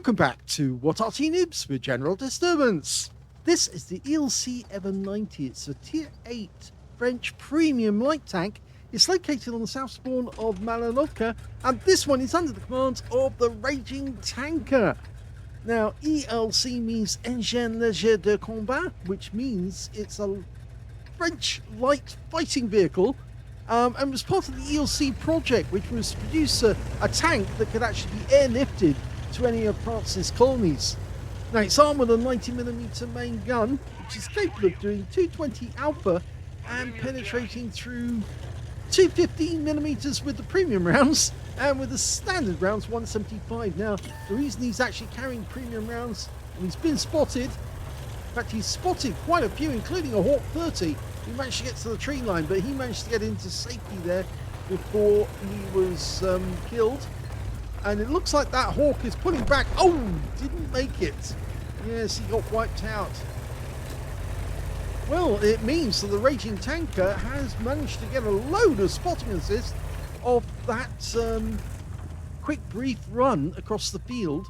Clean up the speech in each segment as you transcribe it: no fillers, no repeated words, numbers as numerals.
Welcome back to What Arty Noobs with General Disturbance. This is the ELC EVEN 90. It's a Tier 8 French premium light tank. It's located on the south spawn of Malinovka, and this one is under the command of the Raging Tanker. Now, ELC means Engin Léger de Combat, which means it's a French light fighting vehicle, and was part of the ELC project, which was to produce a tank that could actually be airlifted to any of France's colonies. Now, it's armed with a 90mm main gun, which is capable of doing 220 alpha and penetrating through 215mm with the premium rounds, and with the standard rounds 175. Now, the reason he's actually carrying premium rounds, and he's been spotted, in fact he's spotted quite a few, including a Hawk 30. He managed to get to the tree line, but he managed to get into safety there before he was killed. And it looks like that Hawk is pulling back. Oh, didn't make it. Yes, he got wiped out. Well, it means that the Raging Tanker has managed to get a load of spotting assist off that quick brief run across the field.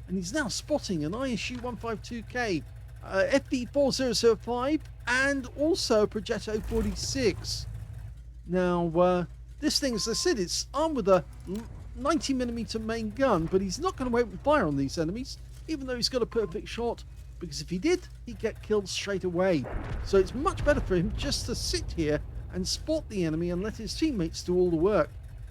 And he's now spotting an ISU 152K, FV4005, and also a Progetto 46. Now, this thing, as I said, it's armed with a 90mm main gun, but he's not going to open fire on these enemies, even though he's got a perfect shot, because if he did, he'd get killed straight away. So it's much better for him just to sit here and spot the enemy and let his teammates do all the work.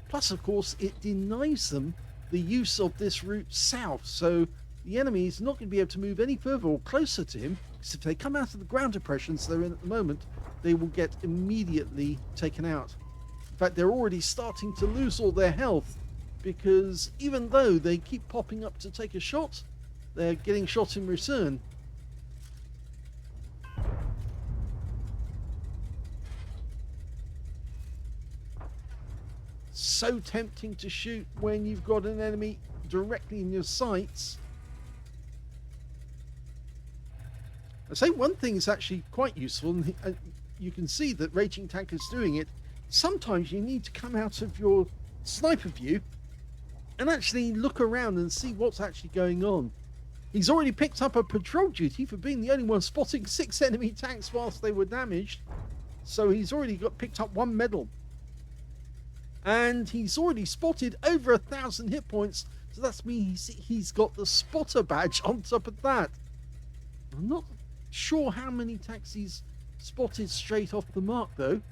Plus, of course, it denies them the use of this route south, so the enemy is not going to be able to move any further or closer to him, because if they come out of the ground depressions they're in at the moment, they will get immediately taken out. In fact, they're already starting to lose all their health, because even though they keep popping up to take a shot, they're getting shot in return. So tempting to shoot when you've got an enemy directly in your sights. I say one thing is actually quite useful, and you can see that Raging Tanker's doing it. Sometimes you need to come out of your sniper view and actually look around and see what's actually going on. He's already picked up a patrol duty for being the only one spotting 6 enemy tanks whilst they were damaged. So he's already picked up 1 medal. And he's already spotted over 1,000 hit points. So that means he's got the spotter badge on top of that. I'm not sure how many tanks he's spotted straight off the mark though.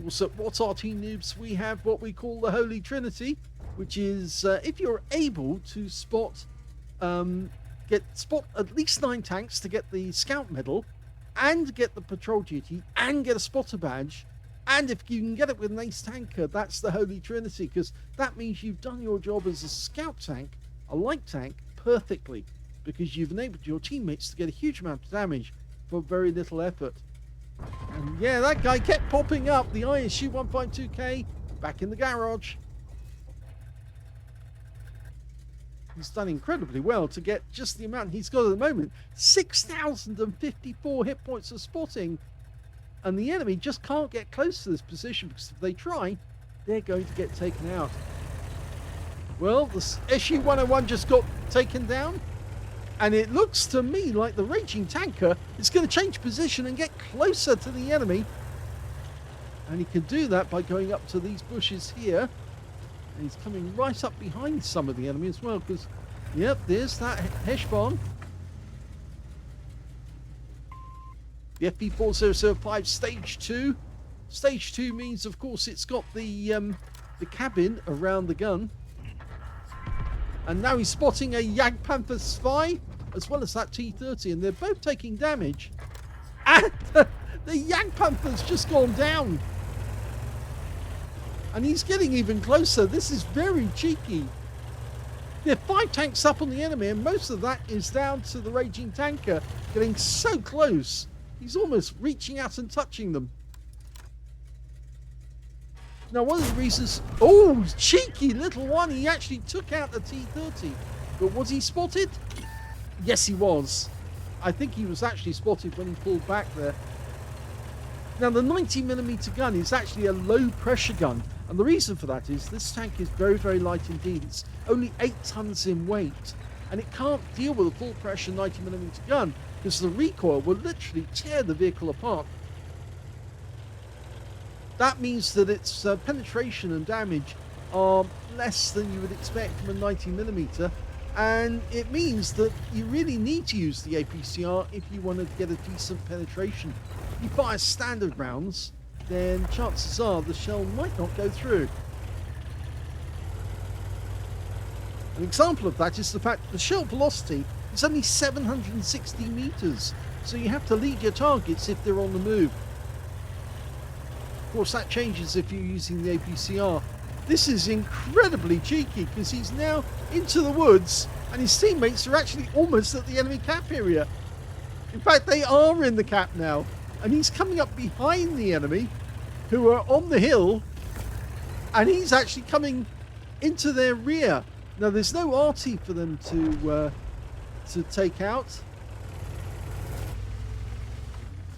Also, at What Arty Noobs, we have what we call the Holy Trinity, which is if you're able to spot at least 9 tanks to get the scout medal, and get the patrol duty, and get a spotter badge, and if you can get it with an ace tanker, that's the Holy Trinity, because that means you've done your job as a scout tank, a light tank, perfectly, because you've enabled your teammates to get a huge amount of damage for very little effort. And yeah, that guy kept popping up. The ISU 152K back in the garage. He's done incredibly well to get just the amount he's got at the moment. 6,054 hit points of spotting. And the enemy just can't get close to this position, because if they try, they're going to get taken out. Well, the SU-101 just got taken down. And it looks to me like the Raging Tanker is going to change position and get closer to the enemy. And he can do that by going up to these bushes here. And he's coming right up behind some of the enemy as well, because, yep, there's that Heshbon. The FV4005 Stage 2. Stage 2 means, of course, it's got the cabin around the gun. And now he's spotting a Jagdpanther Spy, as well as that T-30, and they're both taking damage. And the Jagdpanther's just gone down. And he's getting even closer. This is very cheeky. There are 5 tanks up on the enemy, and most of that is down to the Raging Tanker getting so close. He's almost reaching out and touching them. Now, one of the reasons... Oh, cheeky little one. He actually took out the T-30. But was he spotted? Yes, he was. I think he was actually spotted when he pulled back there. Now, the 90mm gun is actually a low-pressure gun. And the reason for that is this tank is very, very light indeed. It's only 8 tons in weight, and it can't deal with a full pressure 90mm gun because the recoil will literally tear the vehicle apart. That means that its penetration and damage are less than you would expect from a 90mm, and it means that you really need to use the APCR if you want to get a decent penetration. If you fire standard rounds, then chances are the shell might not go through. An example of that is the fact that the shell velocity is only 760 meters, so you have to lead your targets if they're on the move. Of course, that changes if you're using the APCR. This is incredibly cheeky because he's now into the woods and his teammates are actually almost at the enemy cap area. In fact, they are in the cap now, and he's coming up behind the enemy who are on the hill, and he's actually coming into their rear. Now, there's no Arty for them to take out.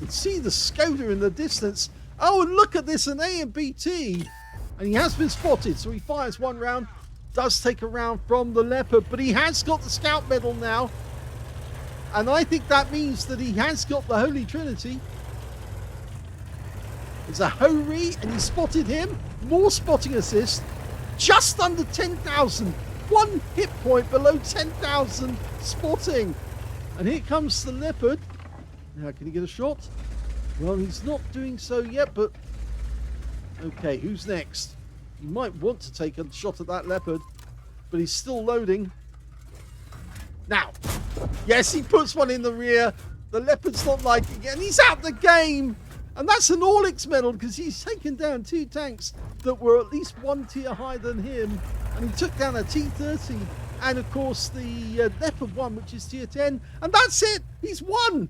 You can see the Skoda in the distance. Oh, and look at this, an AMBT. And he has been spotted, so he fires one round, does take a round from the Leopard, but he has got the Scout Medal now. And I think that means that he has got the Holy Trinity. There's a Hori, and he spotted him. More spotting assist. Just under 10,000. 1 hit point below 10,000 spotting. And here comes the Leopard. Now, can he get a shot? Well, he's not doing so yet, but... Okay, who's next? He might want to take a shot at that Leopard, but he's still loading. Now, yes, he puts one in the rear. The Leopard's not liking it, and he's out the game. And that's an All-X medal because he's taken down 2 tanks that were at least 1 tier higher than him. And he took down a T-30 and, of course, the Leopard 1, which is tier 10. And that's it. He's won.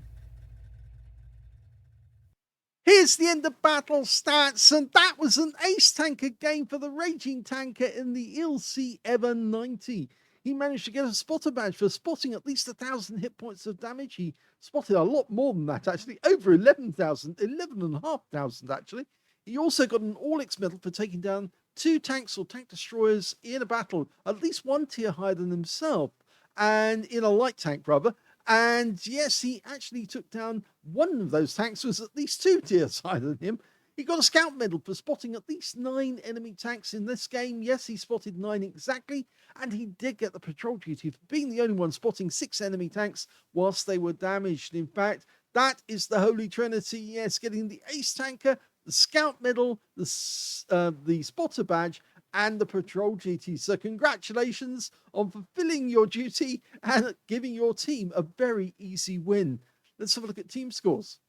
Here's the end of battle stats, and that was an ace tanker game for the Raging Tanker in the ELC EVEN 90. He managed to get a spotter badge for spotting at least 1,000 hit points of damage. He spotted a lot more than that, actually, over 11,000, 11,500 actually. He also got an All-X medal for taking down 2 tanks or tank destroyers in a battle, at least 1 tier higher than himself, and in a light tank, rather. And yes, he actually took down one of those tanks, was at least 2 tiers higher than him. He got a Scout medal for spotting at least 9 enemy tanks in this game. Yes, he spotted 9 exactly, and he did get the patrol duty for being the only one spotting 6 enemy tanks whilst they were damaged. In fact, that is the Holy Trinity. Yes, getting the ace tanker, the Scout medal, the spotter badge, and the patrol duty. So congratulations on fulfilling your duty and giving your team a very easy win. Let's have a look at team scores.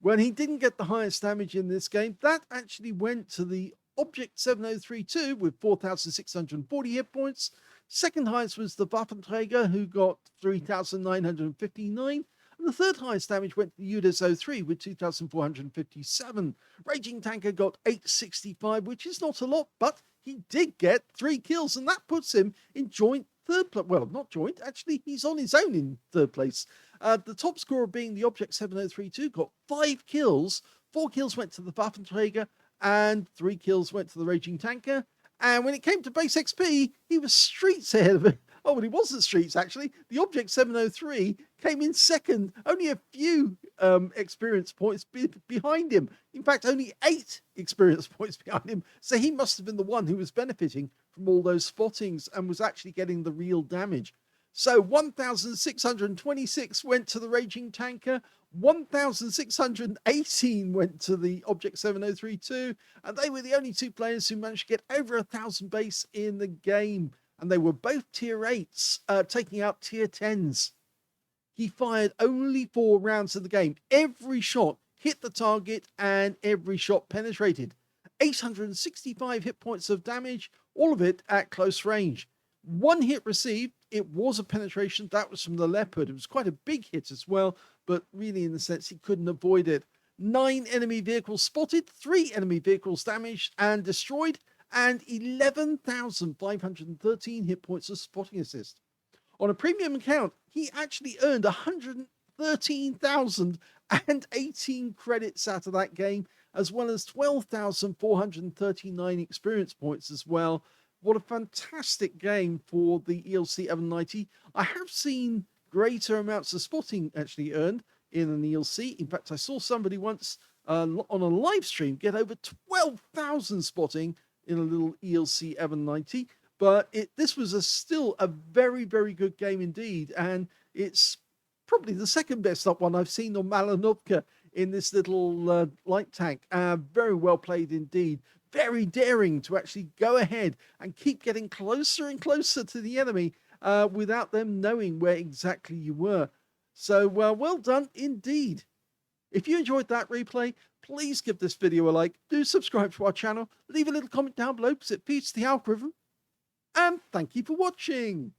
When he didn't get the highest damage in this game, that actually went to the Object 7032 with 4,640 hit points. Second highest was the Waffenträger, who got 3,959. And the third highest damage went to the UDES 03 with 2,457. Raging Tanker got 865, which is not a lot, but he did get 3 kills, and that puts him in joint third place. Well, not joint, actually, he's on his own in third place. The top scorer being the Object 7032 got 5 kills. 4 kills went to the Waffenträger, and 3 kills went to the Raging Tanker. And when it came to base XP, he was streets ahead of it. Oh, well, he wasn't streets, actually. The Object 703 came in second, only a few experience points behind him. In fact, only 8 experience points behind him. So he must have been the one who was benefiting from all those spottings and was actually getting the real damage. So 1,626 went to the Raging Tanker, 1,618 went to the Object 7032, and they were the only 2 players who managed to get over 1,000 base in the game. And they were both tier 8s, taking out tier 10s. He fired only 4 rounds in the game. Every shot hit the target and every shot penetrated. 865 hit points of damage, all of it at close range. 1 hit received, it was a penetration, that was from the Leopard. It was quite a big hit as well, but really in the sense he couldn't avoid it. 9 enemy vehicles spotted, 3 enemy vehicles damaged and destroyed, and 11,513 hit points of spotting assist. On a premium account, he actually earned 113,018 credits out of that game, as well as 12,439 experience points as well. What a fantastic game for the ELC EVEN 90. I have seen greater amounts of spotting actually earned in an ELC. In fact, I saw somebody once on a live stream get over 12,000 spotting in a little ELC EVEN 90. But this was still a very, very good game indeed. And it's probably the second best up one I've seen on Malinovka in this little light tank. Very well played indeed. Very daring to actually go ahead and keep getting closer and closer to the enemy without them knowing where exactly you were. So well done indeed. If you enjoyed that replay, please give this video a like. Do subscribe to our channel. Leave a little comment down below because it feeds the algorithm. And thank you for watching.